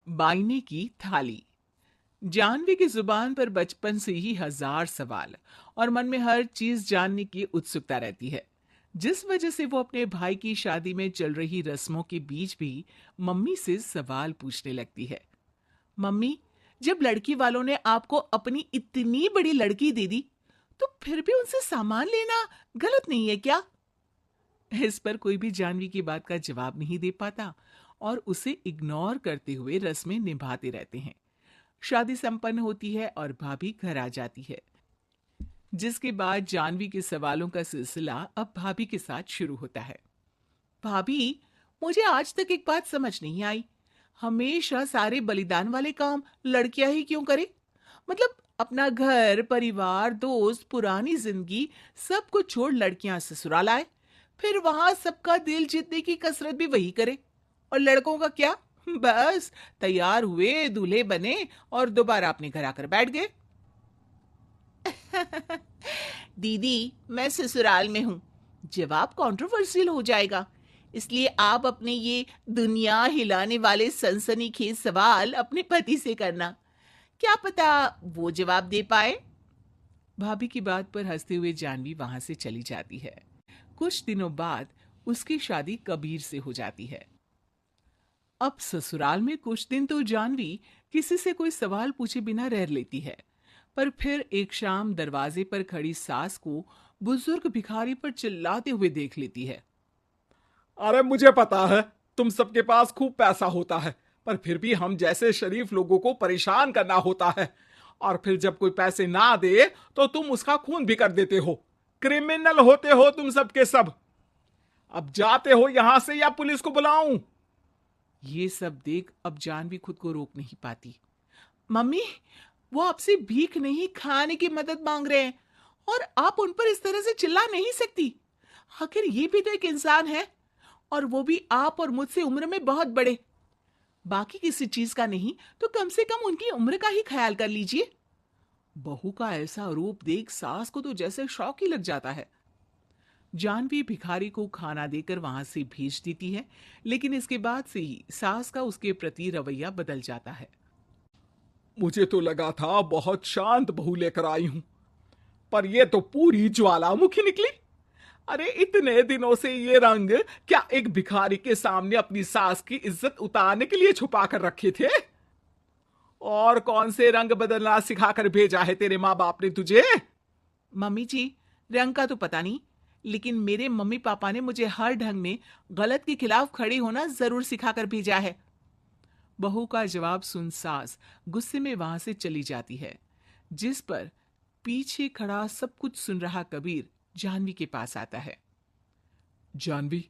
बाइने की थाली। जानवी की जुबान पर बचपन से ही हजार सवाल और मन में हर चीज जानने की उत्सुकता रहती है, जिस वजह से वो अपने भाई की शादी में चल रही रस्मों के बीच भी मम्मी से सवाल पूछने लगती है। मम्मी, जब लड़की वालों ने आपको अपनी इतनी बड़ी लड़की दे दी, तो फिर भी उनसे सामान लेना गलत नहीं है क्या? इस पर कोई भी जानवी की बात का जवाब नहीं दे पाता और उसे इग्नोर करते हुए रस्में निभाते रहते हैं। शादी संपन्न होती है और भाभी घर आ जाती है, जिसके बाद जानवी के सवालों का सिलसिला अब भाभी के साथ शुरू होता है। भाभी, मुझे आज तक एक बात समझ नहीं आई। हमेशा सारे बलिदान वाले काम लड़कियां ही क्यों करे? मतलब अपना घर, परिवार, दोस्त, पुरानी जिंदगी सब कुछ छोड़ लड़कियां ससुराल आए, फिर वहां सबका दिल जीतने की कसरत भी वही करे। और लड़कों का क्या? बस तैयार हुए, दूल्हे बने और दोबारा अपने घर आकर बैठ गए। दीदी, मैं ससुराल में हूँ। जवाब कंट्रोवर्शियल हो जाएगा, इसलिए आप अपने ये दुनिया हिलाने वाले सनसनीखेज सवाल अपने पति से करना। क्या पता वो जवाब दे पाए। भाभी की बात पर हंसते हुए जानवी वहां से चली जाती है। कुछ दिनों बाद उसकी शादी कबीर से हो जाती है। अब ससुराल में कुछ दिन तो जानवी किसी से कोई सवाल पूछे बिना रह लेती है, पर फिर एक शाम दरवाजे पर खड़ी सास को बुजुर्ग भिखारी पर चिल्लाते हुए देख लेती है। अरे मुझे पता है, तुम सबके पास खूब पैसा होता है, पर फिर भी हम जैसे शरीफ लोगों को परेशान करना होता है। और फिर जब कोई पैसे ना दे तो तुम उसका खून भी कर देते हो। क्रिमिनल होते हो तुम सबके सब। अब जाते हो यहां से या पुलिस को बुलाऊं? ये सब देख अब जानवी खुद को रोक नहीं पाती। मम्मी, वो आपसे भीख नहीं, खाने की मदद मांग रहे हैं और आप उन पर इस तरह से चिल्ला नहीं सकती। आखिर ये भी तो एक इंसान है, और वो भी आप और मुझसे उम्र में बहुत बड़े। बाकी किसी चीज का नहीं तो कम से कम उनकी उम्र का ही ख्याल कर लीजिए। बहू का ऐसा रूप देख सास को तो जैसे शौक ही लग जाता है। जानवी भिखारी को खाना देकर वहां से भेज देती है, लेकिन इसके बाद से ही सास का उसके प्रति रवैया बदल जाता है। मुझे तो लगा था बहुत शांत बहू लेकर आई हूं, पर यह तो पूरी ज्वालामुखी निकली। अरे इतने दिनों से ये रंग क्या एक भिखारी के सामने अपनी सास की इज्जत उतारने के लिए छुपा कर रखे थे? और कौन से रंग बदलना सिखाकर भेजा है तेरे माँ बाप ने तुझे? मम्मी जी, रंग का तो पता नहीं, लेकिन मेरे मम्मी पापा ने मुझे हर ढंग में गलत के खिलाफ खड़ी होना जरूर सिखाकर भेजा है। बहू का जवाब सुन सास गुस्से में वहां से चली जाती है, जिस पर पीछे खड़ा सब कुछ सुन रहा कबीर जानवी के पास आता है। जानवी,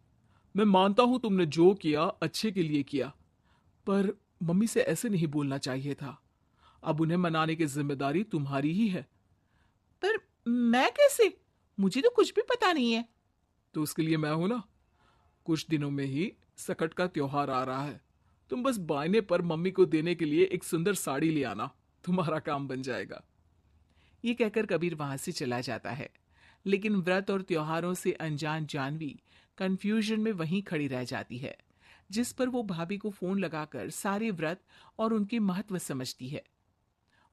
मैं मानता हूं तुमने जो किया अच्छे के लिए किया, पर मम्मी से ऐसे नहीं बोलना चाहिए था। अब उन्हें मनाने की जिम्मेदारी तुम्हारी ही है। पर मैं कैसे? मुझे तो कुछ भी पता नहीं है। तो उसके लिए मैं हूं ना। कुछ दिनों में ही सकट का त्योहार आ रहा है। तुम बस बायने पर मम्मी को देने के लिए एक सुंदर साड़ी ले आना, तुम्हारा काम बन जाएगा। ये कहकर कबीर वहां से चला जाता है, लेकिन व्रत और त्योहारों से अनजान जानवी कंफ्यूजन में वहीं खड़ी रह जाती है, जिस पर वो भाभी को फोन लगाकर सारे व्रत और उनके महत्व समझती है।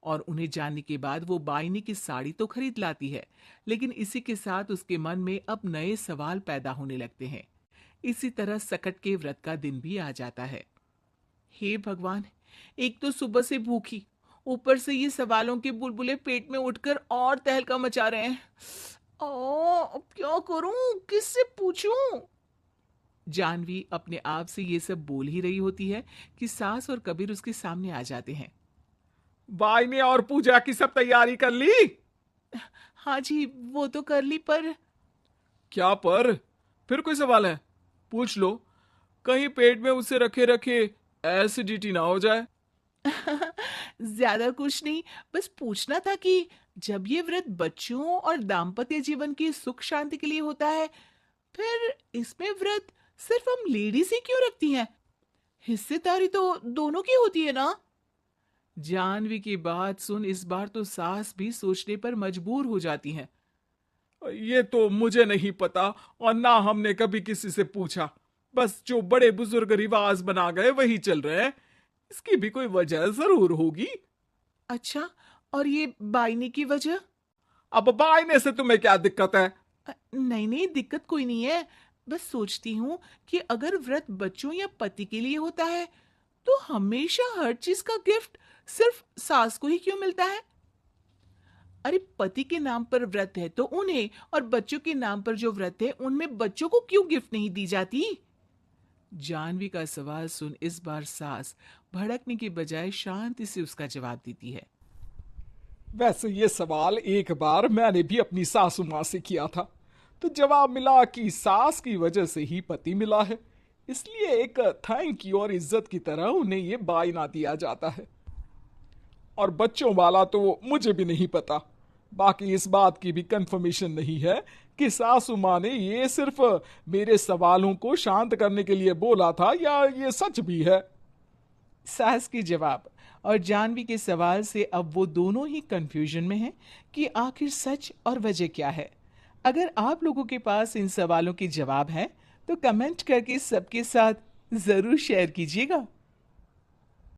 और उन्हें जानने के बाद वो बाइनी की साड़ी तो खरीद लाती है, लेकिन इसी के साथ उसके मन में अब नए सवाल पैदा होने लगते हैं। इसी तरह सकट के व्रत का दिन भी आ जाता है। हे भगवान, एक तो सुबह से भूखी, ऊपर से ये सवालों के बुलबुले पेट में उठकर और तहलका मचा रहे हैं। अब क्या करूं, किससे पूछूं? जानवी अपने आप से ये सब बोल ही रही होती है कि सास और कबीर उसके सामने आ जाते हैं। बायने और पूजा की सब तैयारी कर ली? हाँ जी, वो तो कर ली, पर क्या पर? फिर कोई सवाल है? पूछ लो, कहीं पेट में उसे रखे रखे एसिडिटी ना हो जाए। ज्यादा कुछ नहीं, बस पूछना था कि जब ये व्रत बच्चों और दाम्पत्य जीवन की सुख शांति के लिए होता है, फिर इसमें व्रत सिर्फ हम लेडीज ही क्यों रखती हैं? हिस्सेदारी तो दोनों की होती है ना? जानवी की बात सुन इस बार तो सास भी सोचने पर मजबूर हो जाती हैं। ये तो मुझे नहीं पता, और ना हमने कभी किसी से पूछा। बस जो बड़े बुजुर्ग रिवाज बना गए वही चल रहे हैं। इसकी भी कोई वजह जरूर होगी। अच्छा, और ये बायने की वजह? अब बायने से तुम्हें क्या दिक्कत है? नहीं नहीं, दिक्कत कोई नहीं है। बस सोचती हूँ कि अगर व्रत बच्चों या पति के लिए होता है तो हमेशा हर चीज का गिफ्ट सिर्फ सास को ही क्यों मिलता है? अरे पति के नाम पर व्रत है तो उन्हें, और बच्चों के नाम पर जो व्रत है उनमें बच्चों को क्यों गिफ्ट नहीं दी जाती? जानवी का सवाल सुन इस बार सास भड़कने की बजाय शांति से उसका जवाब देती है। वैसे ये सवाल एक बार मैंने भी अपनी सासू माँ से किया था, तो जवाब मिला कि सास की वजह से ही पति मिला है, इसलिए एक थैंक यू और इज्जत की तरह उन्हें ये बायना दिया जाता है। और बच्चों वाला तो मुझे भी नहीं पता। बाकी इस बात की भी कंफर्मेशन नहीं है कि सासू माँ ने ये सिर्फ मेरे सवालों को शांत करने के लिए बोला था या ये सच भी है। सास के जवाब और जानवी के सवाल से अब वो दोनों ही कंफ्यूजन में हैं कि आखिर सच और वजह क्या है। अगर आप लोगों के पास इन सवालों के जवाब हैं तो कमेंट करके सबके साथ जरूर शेयर कीजिएगा।